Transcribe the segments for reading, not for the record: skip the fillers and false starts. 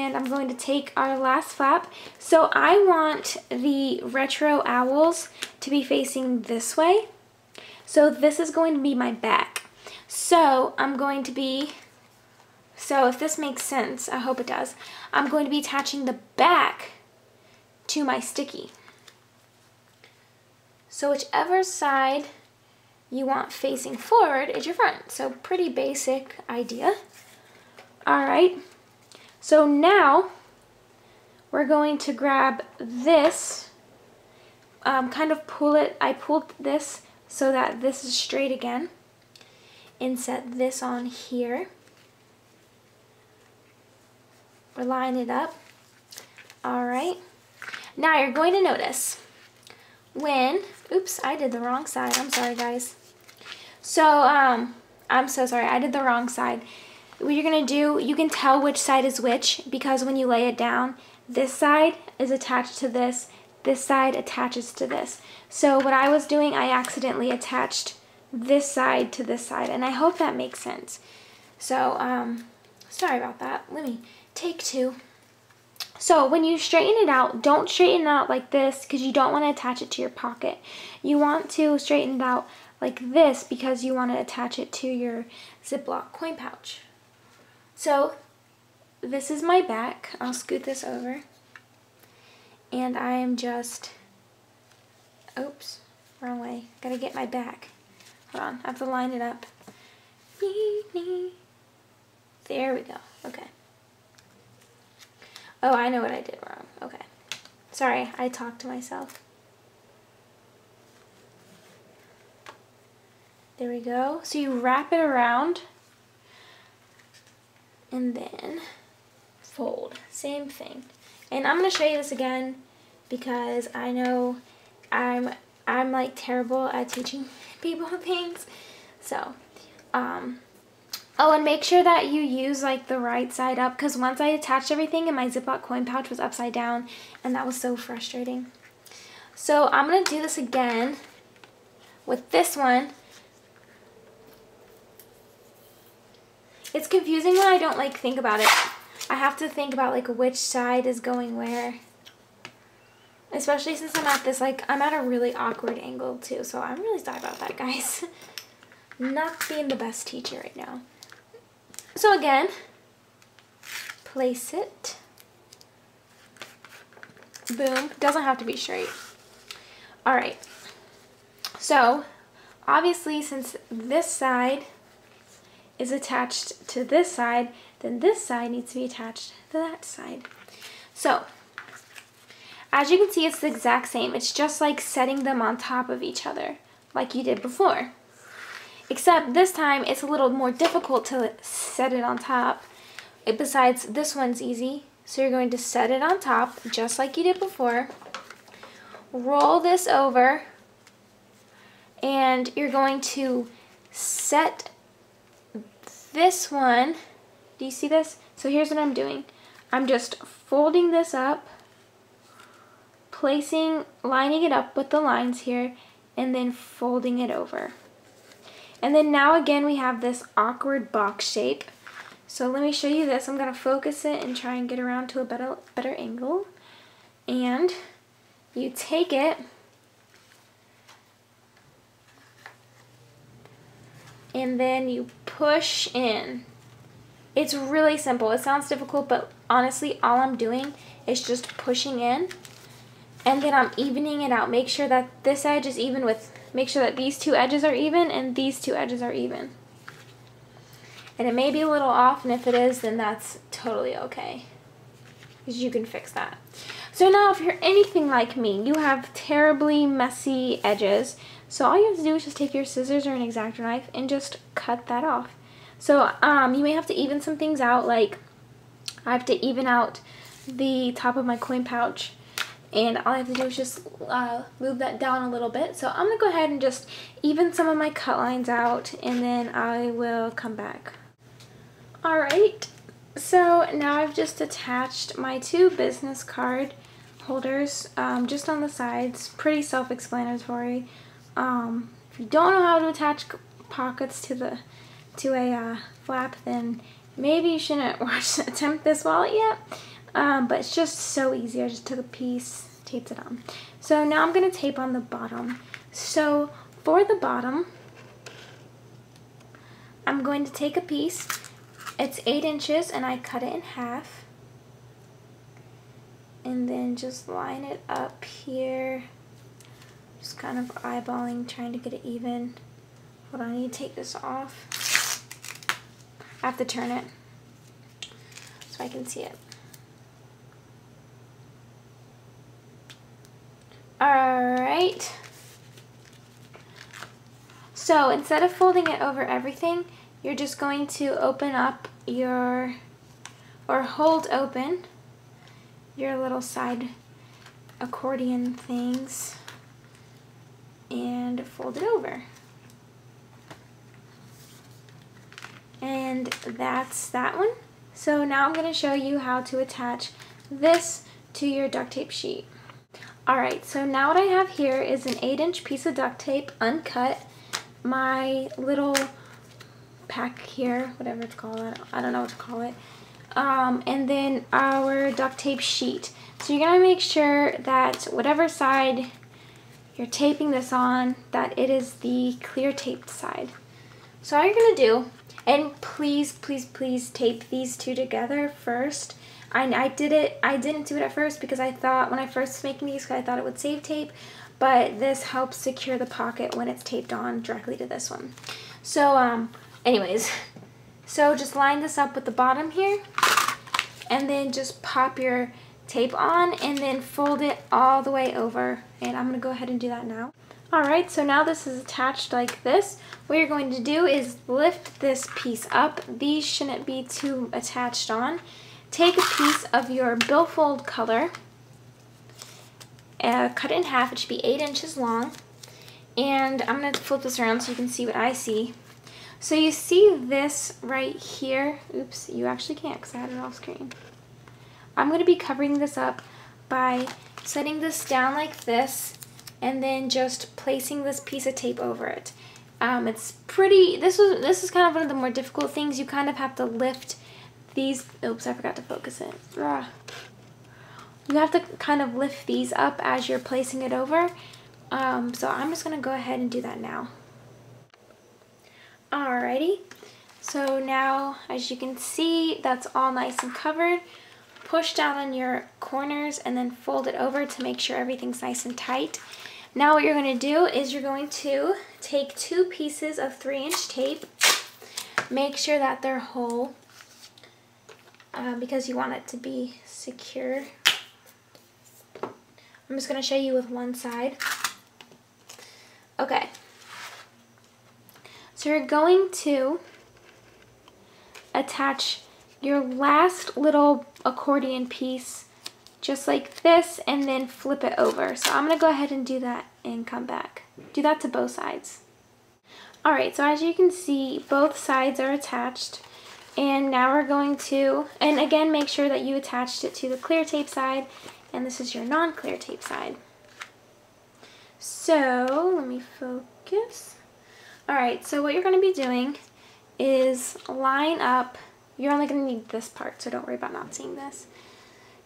and I'm going to take our last flap. So I want the retro owls to be facing this way. So this is going to be my back. So I'm going to be, so if this makes sense, I hope it does, I'm going to be attaching the back to my sticky. So whichever side you want facing forward is your front. So pretty basic idea. All right, so now we're going to grab this, kind of pull it, I pulled this so that this is straight again, and set this on here. We'll line it up. All right, now you're going to notice when, oops, I did the wrong side, I'm sorry guys. So, I'm so sorry, I did the wrong side. What you're going to do, you can tell which side is which because when you lay it down, this side is attached to this side attaches to this. So what I was doing, I accidentally attached this side to this side, and I hope that makes sense. So, sorry about that. Let me take two. So when you straighten it out, don't straighten it out like this because you don't want to attach it to your pocket. You want to straighten it out like this because you want to attach it to your Ziploc coin pouch. So this is my back. I'll scoot this over. And I am just, oops, wrong way. Gotta get my back. Hold on, I have to line it up. There we go, okay. Oh, I know what I did wrong, okay. Sorry, I talked to myself. There we go. So you wrap it around and then fold. Same thing. And I'm going to show you this again because I know I'm like terrible at teaching people things. So, oh, and make sure that you use like the right side up because once I attached everything and my Ziploc coin pouch was upside down and that was so frustrating. So I'm going to do this again with this one. It's confusing when I don't like think about it. I have to think about like which side is going where. Especially since I'm at this, like, I'm at a really awkward angle too. So I'm really sorry about that, guys. Not being the best teacher right now. So again, place it. Boom. Doesn't have to be straight. Alright. So, obviously since this side is attached to this side, then this side needs to be attached to that side. So, as you can see, it's the exact same. It's just like setting them on top of each other, like you did before. Except this time, it's a little more difficult to set it on top. Besides, this one's easy. So you're going to set it on top, just like you did before. Roll this over, and you're going to set this one. Do you see this? So here's what I'm doing. I'm just folding this up, lining it up with the lines here, and then folding it over. And then now again we have this awkward box shape. So let me show you this. I'm going to focus it and try and get around to a better angle. And you take it and then you push in. It's really simple. It sounds difficult, but honestly all I'm doing is just pushing in, and then I'm evening it out. Make sure that this edge is even with, make sure that these two edges are even and these two edges are even. And it may be a little off, and if it is, then that's totally okay, because you can fix that. So now if you're anything like me, you have terribly messy edges. So all you have to do is just take your scissors or an X-Acto knife and just cut that off. So you may have to even some things out, like I have to even out the top of my coin pouch, and all I have to do is just move that down a little bit. So I'm going to go ahead and just even some of my cut lines out, and then I will come back. Alright, so now I've just attached my two business card holders just on the sides. Pretty self-explanatory. If you don't know how to attach pockets to a flap, then maybe you shouldn't attempt this wallet yet. but it's just so easy. I just took a piece, taped it on. So now I'm going to tape on the bottom. So for the bottom, I'm going to take a piece. It's 8 inches and I cut it in half. And then just line it up here. Just kind of eyeballing, trying to get it even. Hold on, I need to take this off. I have to turn it so I can see it. Alright. So instead of folding it over everything, you're just going to open up your, or hold open your little side accordion things and fold it over. And that's that one. So now I'm going to show you how to attach this to your duct tape sheet. Alright, so now what I have here is an 8-inch piece of duct tape, uncut. My little pack here, whatever it's called, I don't know what to call it. And then our duct tape sheet. So you're going to make sure that whatever side you're taping this on, that it is the clear taped side. So all you're going to do, and please, please, please tape these two together first. I didn't do it at first because I thought, when I first was making these, I thought it would save tape, but this helps secure the pocket when it's taped on directly to this one. So, anyways, so just line this up with the bottom here, and then just pop your tape on, and then fold it all the way over. And I'm going to go ahead and do that now. Alright, so now this is attached like this. What you're going to do is lift this piece up. These shouldn't be too attached on. Take a piece of your billfold color, cut it in half. It should be 8 inches long. And I'm going to flip this around so you can see what I see. So you see this right here. Oops, you actually can't because I had it off screen. I'm going to be covering this up by setting this down like this and then just placing this piece of tape over it. It's pretty, this is kind of one of the more difficult things. You kind of have to lift these, oops, I forgot to focus it. You have to kind of lift these up as you're placing it over. So I'm just going to go ahead and do that now. Alrighty, so now as you can see, that's all nice and covered. Push down on your corners and then fold it over to make sure everything's nice and tight. Now what you're going to do is you're going to take 2 pieces of 3-inch tape. Make sure that they're whole because you want it to be secure. I'm just going to show you with one side. Okay. So you're going to attach your last little accordion piece just like this and then flip it over. So I'm going to go ahead and do that and come back. Do that to both sides. Alright, so as you can see, both sides are attached. And now we're going to, and again, make sure that you attached it to the clear tape side, and this is your non-clear tape side. So, let me focus. Alright, so what you're going to be doing is line up, you're only going to need this part, so don't worry about not seeing this.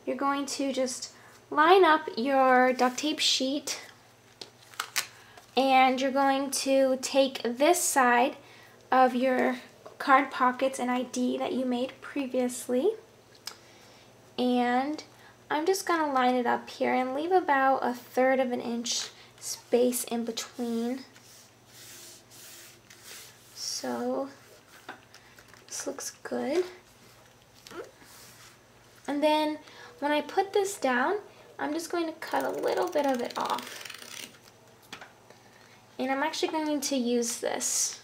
You're going to just line up your duct tape sheet, and you're going to take this side of your card pockets and ID that you made previously, and I'm just going to line it up here and leave about 1/3 of an inch space in between. So this looks good. And then when I put this down, I'm just going to cut a little bit of it off. And I'm actually going to use this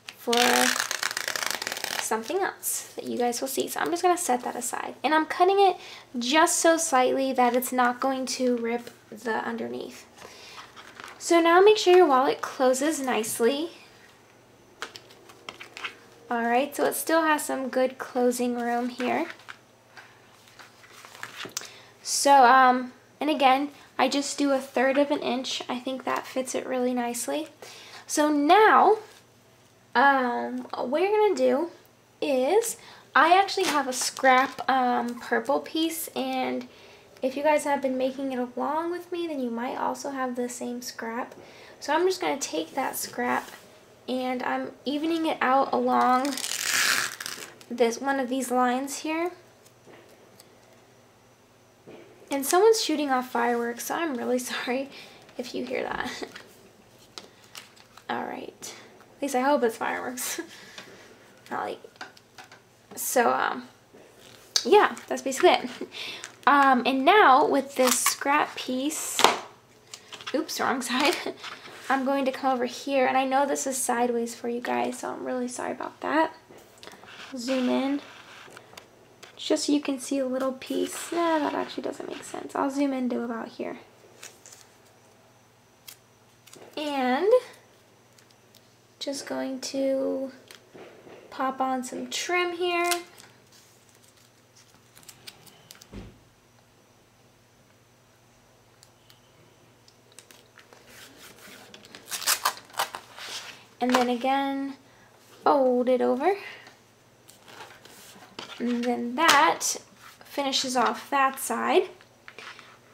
for something else that you guys will see. So I'm just going to set that aside. And I'm cutting it just so slightly that it's not going to rip the underneath. So now make sure your wallet closes nicely. Alright, so it still has some good closing room here. So, and again, I just do 1/3 of an inch. I think that fits it really nicely. So now, what you're going to do is I actually have a scrap purple piece, and if you guys have been making it along with me, then you might also have the same scrap. So I'm just going to take that scrap and I'm evening it out along this one of these lines here. And someone's shooting off fireworks, so I'm really sorry if you hear that. Alright. At least I hope it's fireworks. Not like... So, yeah, that's basically it. And now with this scrap piece, oops, wrong side, I'm going to come over here, and I know this is sideways for you guys, so I'm really sorry about that. Zoom in, just so you can see a little piece. Nah, that actually doesn't make sense. I'll zoom in to about here. And just going to pop on some trim here. And then again, fold it over. And then that finishes off that side.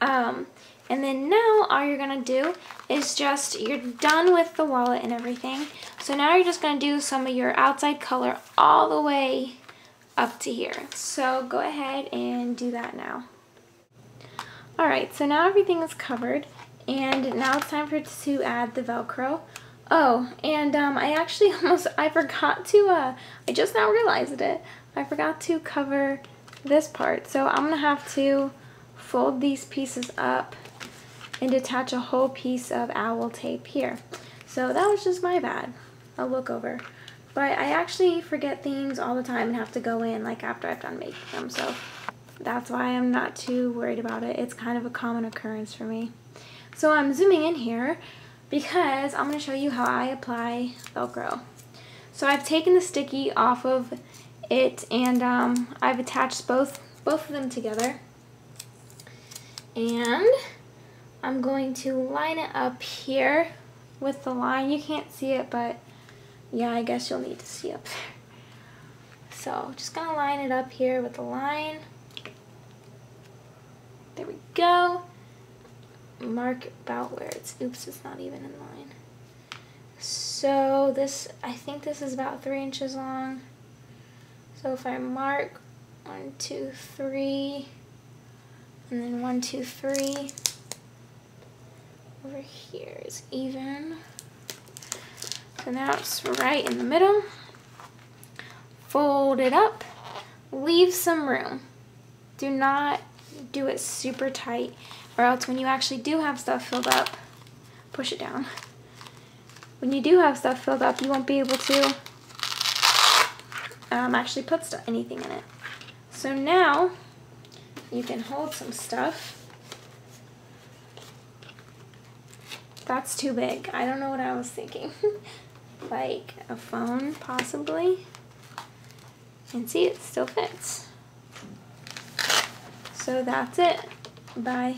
And then now all you're gonna do is just, you're done with the wallet and everything. So now you're just gonna do some of your outside color all the way up to here. So go ahead and do that now. Alright, so now everything is covered, and now it's time to add the Velcro. Oh, and I forgot to, I just now realized it. I forgot to cover this part. So I'm gonna have to fold these pieces up and attach a whole piece of owl tape here. So that was just my bad. I'll look over. But I actually forget things all the time and have to go in like after I've done making them. So that's why I'm not too worried about it. It's kind of a common occurrence for me. So I'm zooming in here because I'm going to show you how I apply Velcro. So I've taken the sticky off of it, and I've attached both of them together. And I'm going to line it up here with the line. You can't see it, but yeah, I guess you'll need to see up there. So just gonna line it up here with the line. There we go. Mark about where it's, oops, it's not even in line. So this, I think this is about 3 inches long. So if I mark 1, 2, 3, and then 1, 2, 3, over here is even. So now it's right in the middle. Fold it up, leave some room. Do not do it super tight, or else when you actually do have stuff filled up, push it down. When you do have stuff filled up, you won't be able to actually put anything in it. So now you can hold some stuff. That's too big. I don't know what I was thinking. Like a phone, possibly. And see, it still fits. So that's it. Bye.